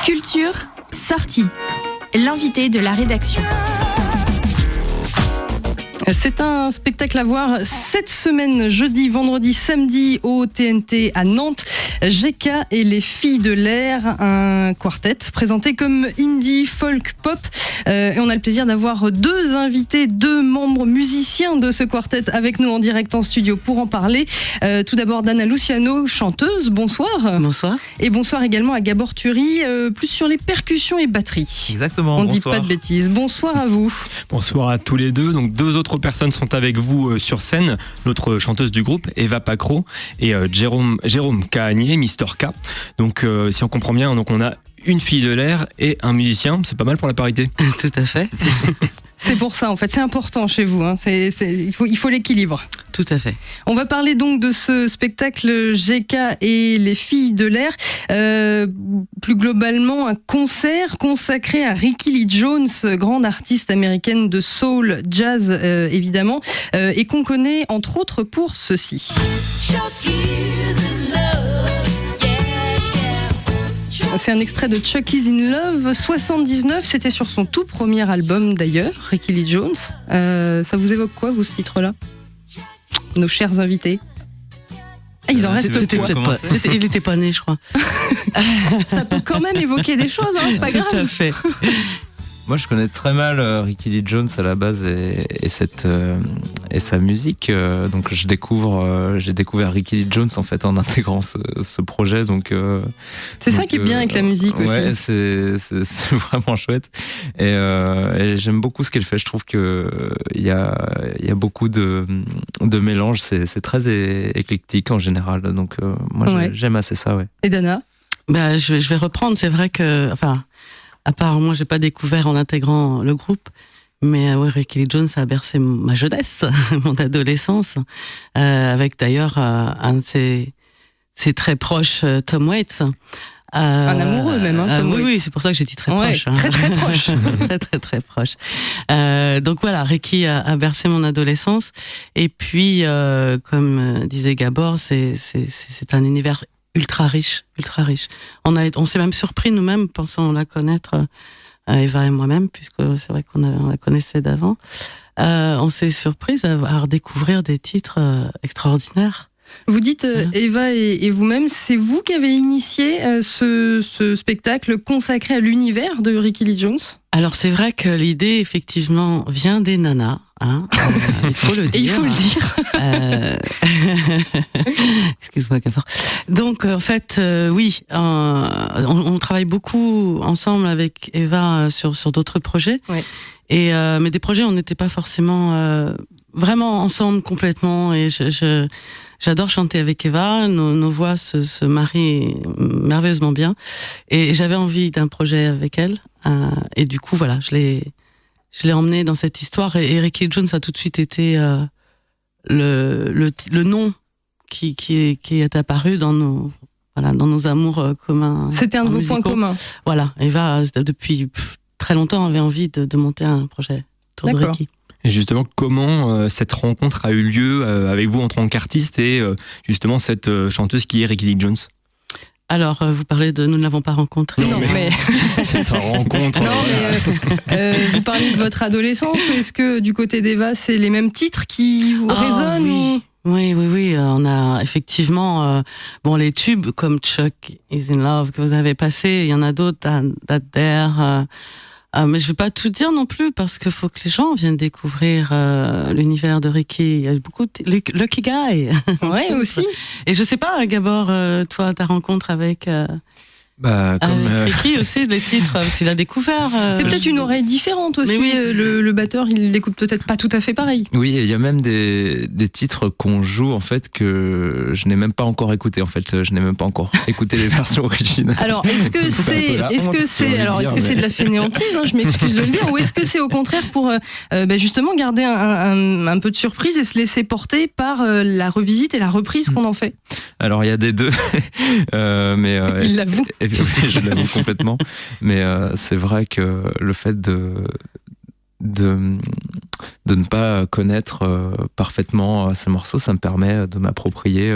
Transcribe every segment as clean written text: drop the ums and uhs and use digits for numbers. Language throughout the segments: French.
Culture, sortie. L'invité de la rédaction. C'est un spectacle à voir cette semaine, jeudi, vendredi, samedi au TNT à Nantes. GK et les filles de l'air, un quartet présenté comme indie, folk, pop. Et on a le plaisir d'avoir deux invités, deux membres musiciens de ce quartet avec nous en direct en studio pour en parler. Tout d'abord Dana Luciano, chanteuse, bonsoir. Bonsoir. Et bonsoir également à Gabor Turi, plus sur les percussions et batteries. Exactement, on bonsoir. dit pas de bêtises. Bonsoir à vous. Bonsoir à tous les deux. Donc deux autres personnes sont avec vous sur scène. L'autre chanteuse du groupe, Eva Pacro, et Jérôme Kahanier, Mister K. Donc si on comprend bien, donc on a une fille de l'air et un musicien. C'est pas mal pour la parité. Tout à fait. C'est pour ça, en fait, c'est important chez vous. Hein. Il faut l'équilibre. Tout à fait. On va parler donc de ce spectacle GK et les filles de l'air. Plus globalement, un concert consacré à Rickie Lee Jones, grande artiste américaine de soul, jazz évidemment, et qu'on connaît entre autres pour ceci. C'est un extrait de Chucky's in Love, 79, c'était sur son tout premier album d'ailleurs, Rickie Lee Jones. Ça vous évoque quoi, vous, ce titre-là ? Nos chers invités. Ah, ils en restent quoi ? Il n'était pas né, je crois. Ça peut quand même évoquer des choses, hein, c'est pas grave. Tout à fait. Moi, je connais très mal Rickie Lee Jones à la base et sa musique. Donc, j'ai découvert Rickie Lee Jones en fait en intégrant ce projet. Donc, c'est ça qui est bien avec la musique aussi. Ouais, c'est vraiment chouette. Et j'aime beaucoup ce qu'elle fait. Je trouve que il y a beaucoup de mélanges. C'est très éclectique en général. Donc, moi, ouais. J'aime assez ça. Ouais. Et Dana ? Je vais reprendre. C'est vrai que, à part moi, j'ai pas découvert en intégrant le groupe, mais Rickie Lee Jones a bercé ma jeunesse, mon adolescence, avec d'ailleurs un de ses très proches, Tom Waits. Un amoureux même, hein, Tom Waits. Oui, c'est pour ça que j'ai dit très proche. Très très proche. très proche. Donc voilà, Rickie a bercé mon adolescence, et puis comme disait Gabor, c'est un univers ultra riche. On s'est même surpris nous-mêmes, pensant la connaître, Eva et moi-même, puisque c'est vrai qu'on la connaissait d'avant. On s'est surpris à découvrir des titres extraordinaires. Vous dites, Eva et vous-même, c'est vous qui avez initié ce spectacle consacré à l'univers de Rickie Lee Jones ? Alors c'est vrai que l'idée, effectivement, vient des nanas. Hein, il faut le dire. Et il faut le dire. Excuse-moi, Gabor. Donc, en fait, oui, on travaille beaucoup ensemble avec Eva sur d'autres projets. Ouais. Mais des projets, on n'était pas forcément vraiment ensemble complètement. Et j'adore chanter avec Eva. Nos voix se marient merveilleusement bien. Et j'avais envie d'un projet avec elle. Et du coup, voilà, je l'ai emmené dans cette histoire, et Rickie Jones a tout de suite été le nom qui est apparu dans nos amours communs. C'était un de vos points communs. Voilà, Eva depuis très longtemps avait envie de monter un projet autour de Rickie. Et justement, comment cette rencontre a eu lieu avec vous en tant qu'artiste et justement cette chanteuse qui est Rickie Lee Jones ? Alors, vous parlez de « Nous ne l'avons pas rencontré ». Non, mais cette rencontre... Non, mais vous parlez de votre adolescence. Est-ce que du côté d'Eva, c'est les mêmes titres qui vous résonnent ? Oui. On a effectivement les tubes comme Chuck is in Love que vous avez passé. Il y en a d'autres, That There... mais je vais pas tout dire non plus, parce qu'il faut que les gens viennent découvrir l'univers de Rickie. Il y a beaucoup de Lucky Guy. Ouais, aussi. Et je sais pas, Gabor, toi, ta rencontre avec Rickie aussi, les titres, parce qu'il a découvert. C'est peut-être une oreille différente aussi. Oui. Le batteur, il l'écoute peut-être pas tout à fait pareil. Oui, il y a même des titres qu'on joue en fait que je n'ai même pas encore écouté. En fait, je n'ai même pas encore écouté les versions originales. Alors, est-ce que c'est de la fainéantise, hein, je m'excuse de le dire, ou est-ce que c'est au contraire pour justement garder un peu de surprise et se laisser porter par la revisite et la reprise qu'on en fait ? Alors, il y a des deux, mais il l'avoue. Je l'avoue complètement, mais c'est vrai que le fait de de ne pas connaître parfaitement ces morceaux. Ça me permet de m'approprier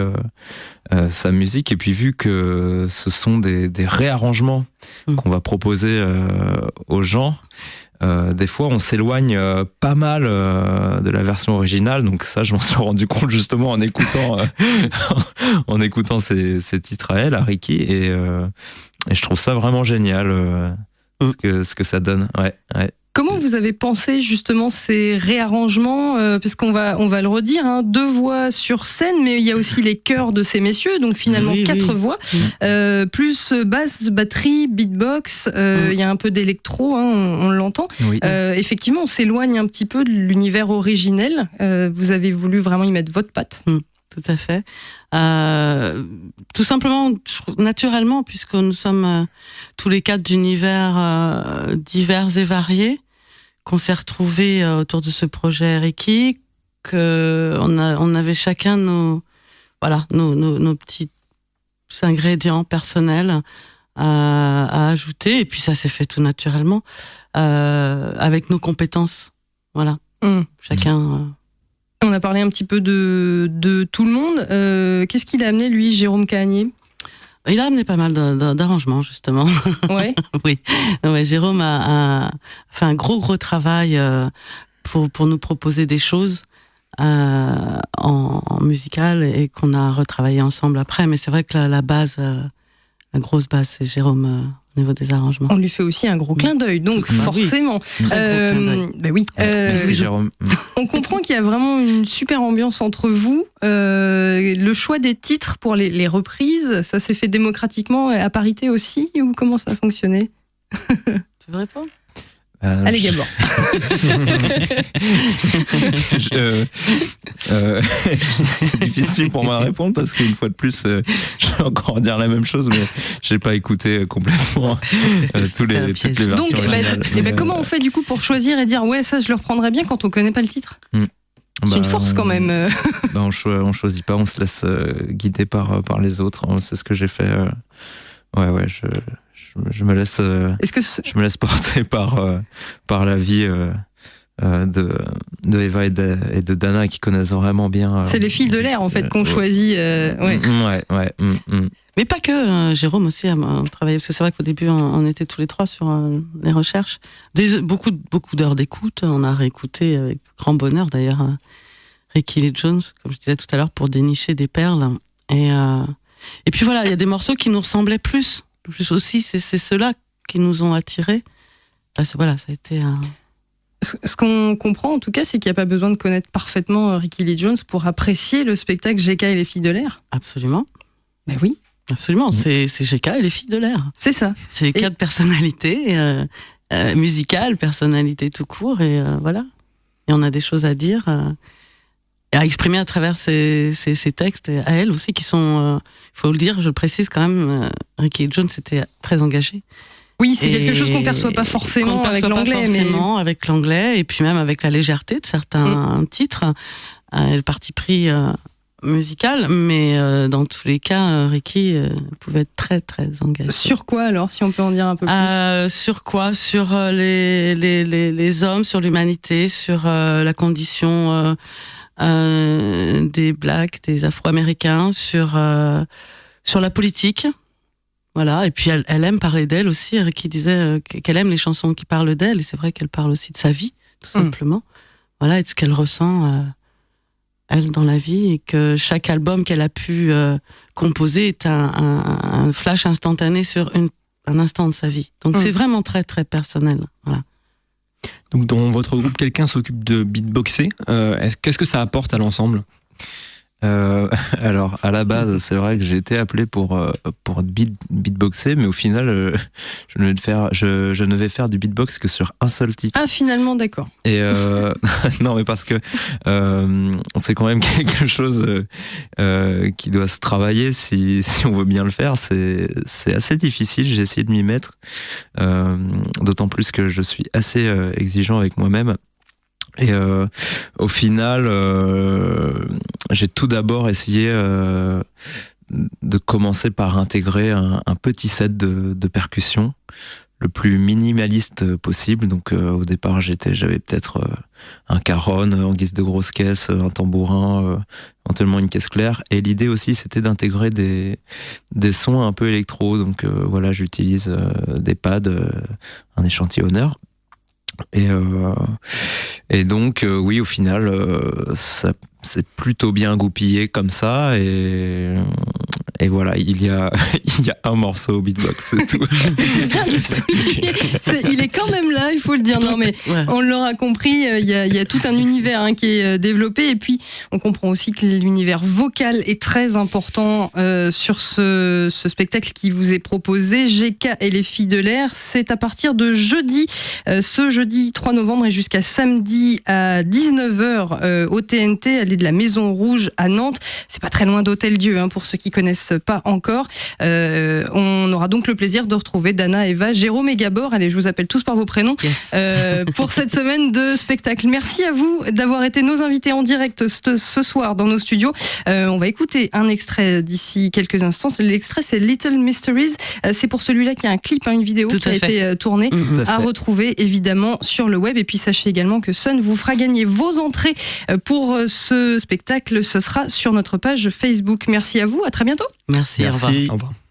sa musique. Et puis vu que ce sont des réarrangements qu'on va proposer aux gens, des fois on s'éloigne pas mal de la version originale, donc ça je m'en suis rendu compte justement en écoutant en écoutant ces titres à elle, à Ricky, et je trouve ça vraiment génial ce que ça donne. Ouais. Comment vous avez pensé justement ces réarrangements, parce qu'on va le redire, 2 voix sur scène, mais il y a aussi les chœurs de ces messieurs, donc finalement 4 voix, plus basse, batterie, beatbox, il y a un peu d'électro, on l'entend. Oui. Effectivement, on s'éloigne un petit peu de l'univers originel. Vous avez voulu vraiment y mettre votre patte. Tout à fait. Tout simplement, naturellement, puisque nous sommes tous les 4 d'univers divers et variés, qu'on s'est retrouvés autour de ce projet Ricky, on avait chacun nos petits ingrédients personnels à ajouter, et puis ça s'est fait tout naturellement avec nos compétences. Voilà. Chacun. On a parlé un petit peu de tout le monde. Qu'est-ce qu'il a amené, lui, Jérôme Cahagnier ? Il a amené pas mal d'arrangements, justement. Ouais. Oui. Ouais, Jérôme a fait un gros travail pour nous proposer des choses en musical, et qu'on a retravaillé ensemble après. Mais c'est vrai que la base, la grosse base, c'est Jérôme au niveau des arrangements. On lui fait aussi un gros clin d'œil, donc forcément. Oui. Merci Jérôme. On comprend qu'il y a vraiment une super ambiance entre vous. Le choix des titres pour les reprises, ça s'est fait démocratiquement à parité aussi, ou comment ça a fonctionné ? Tu veux répondre ? Allez Gabor. C'est difficile pour moi à répondre parce qu'une fois de plus, je vais encore dire la même chose, mais j'ai pas écouté complètement toutes les versions. Donc, comment on fait du coup pour choisir et dire ouais, ça je le reprendrais bien quand on connaît pas le titre ? C'est une force quand même. On choisit pas, on se laisse guider par les autres. C'est ce que j'ai fait. Je me laisse porter par la vie de Eva et de Dana, qui connaissent vraiment bien. C'est les filles de l'air en fait qu'on choisit. Mais pas que. Jérôme aussi a travaillé, parce que c'est vrai qu'au début on était tous les 3 sur les recherches. Beaucoup d'heures d'écoute. On a réécouté avec grand bonheur d'ailleurs Ricky Lee Jones, comme je disais tout à l'heure, pour dénicher des perles. Et puis voilà, il y a des morceaux qui nous ressemblaient plus aussi, c'est ceux-là qui nous ont attirés. Voilà, ça a été un... Ce qu'on comprend en tout cas, c'est qu'il n'y a pas besoin de connaître parfaitement Ricky Lee Jones pour apprécier le spectacle GK et les filles de l'air. Absolument. Ben oui. Absolument, c'est GK et les filles de l'air. C'est ça. C'est 4 personnalités musicales, personnalités tout court, et voilà. Et on a des choses à dire, et à exprimer à travers ces textes, et à elles aussi, qui sont, il faut le dire, je le précise quand même, Ricky Jones était très engagé. Oui, c'est quelque chose qu'on ne perçoit pas forcément avec l'anglais. Avec l'anglais, et puis même avec la légèreté de certains titres, le parti pris musical, mais dans tous les cas, Ricky pouvait être très très engagé. Sur quoi alors, si on peut en dire un peu plus ? Sur quoi ? Sur les hommes, sur l'humanité, sur la condition des Blacks, des Afro-Américains, sur la politique. Voilà, et puis elle aime parler d'elle aussi. Ricky disait qu'elle aime les chansons qui parlent d'elle, et c'est vrai qu'elle parle aussi de sa vie, tout simplement. Voilà, et de ce qu'elle ressent, elle, dans la vie, et que chaque album qu'elle a pu composer est un flash instantané sur un instant de sa vie. Donc c'est vraiment très, très personnel. Voilà. Donc dans votre groupe, quelqu'un s'occupe de beatboxer. Qu'est-ce que ça apporte à l'ensemble ? Alors à la base, c'est vrai que j'ai été appelé pour beatboxer, mais au final je ne vais faire du beatbox que sur un seul titre. Ah, finalement, d'accord. Et non, mais parce que c'est quand même quelque chose qui doit se travailler si on veut bien le faire. C'est assez difficile, j'ai essayé de m'y mettre, d'autant plus que je suis assez exigeant avec moi-même. Et au final, j'ai tout d'abord essayé de commencer par intégrer un petit set de percussions, le plus minimaliste possible. Donc au départ, j'avais peut-être un caron en guise de grosse caisse, un tambourin, éventuellement une caisse claire. Et l'idée aussi, c'était d'intégrer des sons un peu électro. Donc voilà, j'utilise des pads, un échantillonneur. Et donc oui, au final, ça c'est plutôt bien goupillé comme ça. Et voilà, il y a un morceau au beatbox, c'est tout. C'est bien de le souligner. Il est quand même là, il faut le dire. Non, mais on l'aura compris, il y a tout un univers qui est développé. Et puis, on comprend aussi que l'univers vocal est très important sur ce spectacle qui vous est proposé, GK et les filles de l'air. C'est à partir de jeudi, ce jeudi 3 novembre et jusqu'à samedi à 19h au TNT, allée de la Maison Rouge à Nantes. C'est pas très loin d'Hôtel-Dieu, pour ceux qui connaissent pas encore. On aura donc le plaisir de retrouver Dana, Eva, Jérôme et Gabor. Allez, je vous appelle tous par vos prénoms. Yes. Pour cette semaine de spectacle. Merci à vous d'avoir été nos invités en direct ce soir dans nos studios. On va écouter un extrait d'ici quelques instants. L'extrait, c'est Little Mysteries. C'est pour celui-là qu'il y a un clip, une vidéo qui a été tournée à retrouver évidemment sur le web. Et puis sachez également que Sun vous fera gagner vos entrées pour ce spectacle. Ce sera sur notre page Facebook. Merci à vous. À très bientôt. Merci. Au revoir. Au revoir.